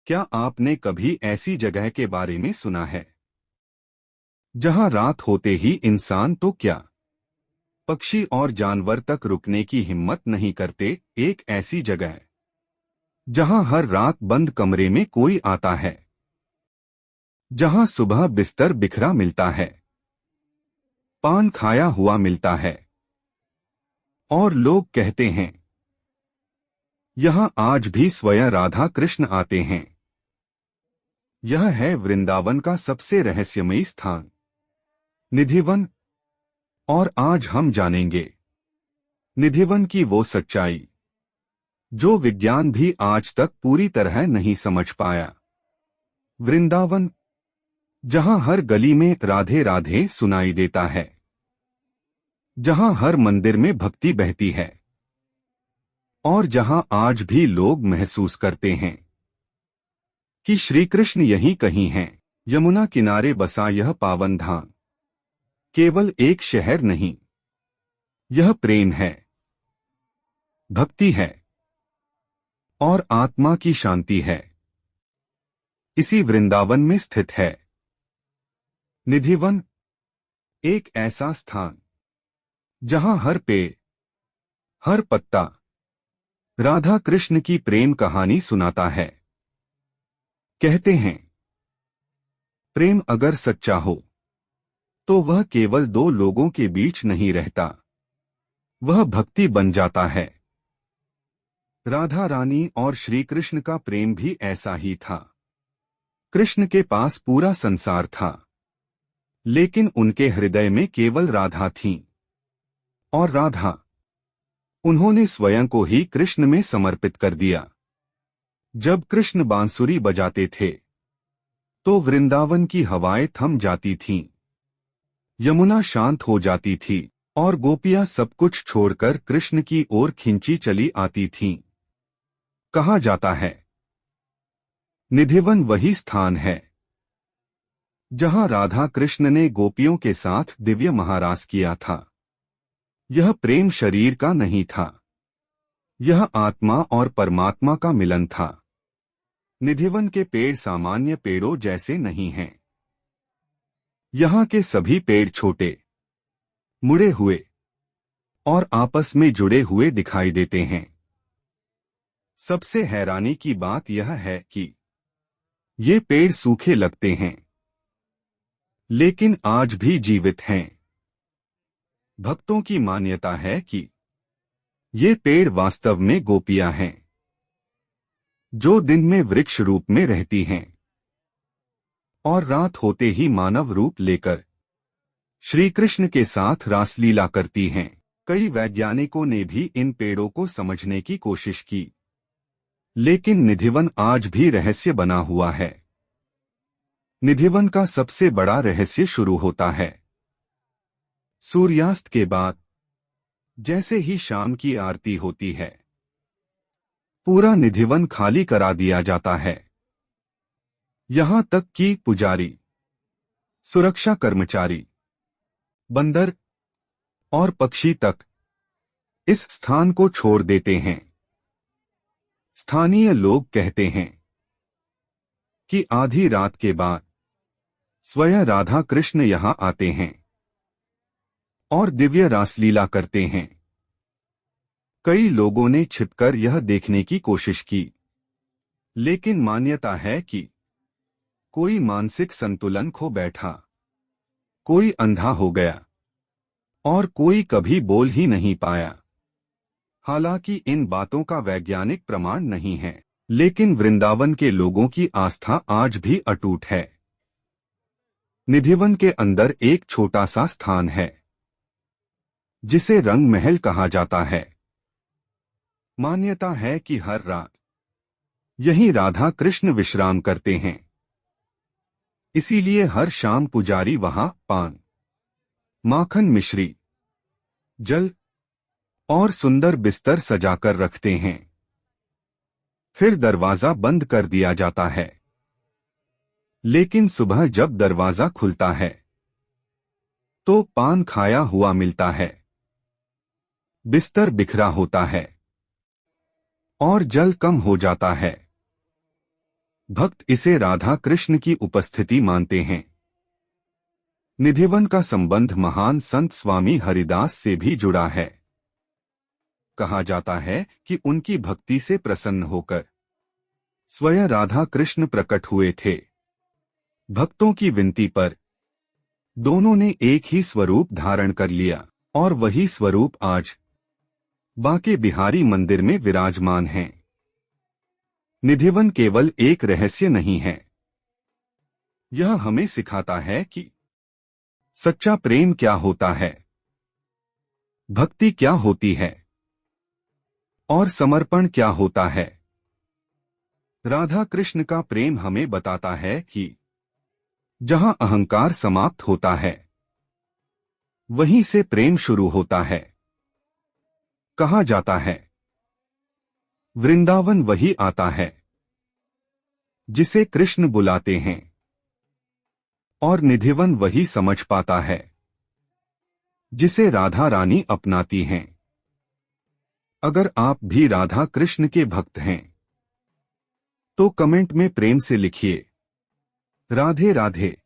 क्या आपने कभी ऐसी जगह के बारे में सुना है जहां रात होते ही इंसान तो क्या पक्षी और जानवर तक रुकने की हिम्मत नहीं करते? एक ऐसी जगह जहां हर रात बंद कमरे में कोई आता है, जहां सुबह बिस्तर बिखरा मिलता है, पान खाया हुआ मिलता है और लोग कहते हैं यहां आज भी स्वयं राधा कृष्ण आते हैं। यह है वृंदावन का सबसे रहस्यमयी स्थान, निधिवन। और आज हम जानेंगे निधिवन की वो सच्चाई जो विज्ञान भी आज तक पूरी तरह नहीं समझ पाया। वृंदावन, जहां हर गली में राधे राधे सुनाई देता है, जहां हर मंदिर में भक्ति बहती है और जहां आज भी लोग महसूस करते हैं कि श्री कृष्ण यहीं कहीं हैं। यमुना किनारे बसा यह पावन धाम केवल एक शहर नहीं, यह प्रेम है, भक्ति है और आत्मा की शांति है। इसी वृंदावन में स्थित है निधिवन, एक ऐसा स्थान जहां हर पेड़, हर पत्ता राधा कृष्ण की प्रेम कहानी सुनाता है। कहते हैं प्रेम अगर सच्चा हो तो वह केवल दो लोगों के बीच नहीं रहता, वह भक्ति बन जाता है। राधा रानी और श्री कृष्ण का प्रेम भी ऐसा ही था। कृष्ण के पास पूरा संसार था, लेकिन उनके हृदय में केवल राधा थी। और राधा, उन्होंने स्वयं को ही कृष्ण में समर्पित कर दिया। जब कृष्ण बांसुरी बजाते थे तो वृंदावन की हवाएं थम जाती थीं, यमुना शांत हो जाती थी और गोपियां सब कुछ छोड़कर कृष्ण की ओर खिंची चली आती थीं। कहा जाता है निधिवन वही स्थान है जहां राधा कृष्ण ने गोपियों के साथ दिव्य महारास किया था। यह प्रेम शरीर का नहीं था, यह आत्मा और परमात्मा का मिलन था। निधिवन के पेड़ सामान्य पेड़ों जैसे नहीं हैं। यहां के सभी पेड़ छोटे, मुड़े हुए और आपस में जुड़े हुए दिखाई देते हैं। सबसे हैरानी की बात यह है कि ये पेड़ सूखे लगते हैं, लेकिन आज भी जीवित हैं। भक्तों की मान्यता है कि ये पेड़ वास्तव में गोपियां हैं, जो दिन में वृक्ष रूप में रहती हैं और रात होते ही मानव रूप लेकर श्री कृष्ण के साथ रासलीला करती हैं। कई वैज्ञानिकों ने भी इन पेड़ों को समझने की कोशिश की, लेकिन निधिवन आज भी रहस्य बना हुआ है। निधिवन का सबसे बड़ा रहस्य शुरू होता है सूर्यास्त के बाद। जैसे ही शाम की आरती होती है, पूरा निधिवन खाली करा दिया जाता है। यहां तक कि पुजारी, सुरक्षा कर्मचारी, बंदर और पक्षी तक इस स्थान को छोड़ देते हैं। स्थानीय लोग कहते हैं कि आधी रात के बाद स्वयं राधा कृष्ण यहां आते हैं और दिव्य रासलीला करते हैं। कई लोगों ने छिपकर यह देखने की कोशिश की, लेकिन मान्यता है कि कोई मानसिक संतुलन खो बैठा, कोई अंधा हो गया और कोई कभी बोल ही नहीं पाया। हालांकि इन बातों का वैज्ञानिक प्रमाण नहीं है, लेकिन वृंदावन के लोगों की आस्था आज भी अटूट है। निधिवन के अंदर एक छोटा सा स्थान है जिसे रंग महल कहा जाता है। मान्यता है कि हर रात यहीं राधा कृष्ण विश्राम करते हैं, इसीलिए हर शाम पुजारी वहां पान, माखन मिश्री, जल और सुंदर बिस्तर सजाकर रखते हैं। फिर दरवाजा बंद कर दिया जाता है, लेकिन सुबह जब दरवाजा खुलता है तो पान खाया हुआ मिलता है, बिस्तर बिखरा होता है और जल कम हो जाता है। भक्त इसे राधा कृष्ण की उपस्थिति मानते हैं। निधिवन का संबंध महान संत स्वामी हरिदास से भी जुड़ा है। कहा जाता है कि उनकी भक्ति से प्रसन्न होकर स्वयं राधा कृष्ण प्रकट हुए थे। भक्तों की विनती पर दोनों ने एक ही स्वरूप धारण कर लिया और वही स्वरूप आज बांके बिहारी मंदिर में विराजमान है। निधिवन केवल एक रहस्य नहीं है, यह हमें सिखाता है कि सच्चा प्रेम क्या होता है, भक्ति क्या होती है और समर्पण क्या होता है। राधा कृष्ण का प्रेम हमें बताता है कि जहां अहंकार समाप्त होता है वहीं से प्रेम शुरू होता है। कहा जाता है वृंदावन वही आता है जिसे कृष्ण बुलाते हैं और निधिवन वही समझ पाता है जिसे राधा रानी अपनाती हैं। अगर आप भी राधा कृष्ण के भक्त हैं तो कमेंट में प्रेम से लिखिए राधे राधे।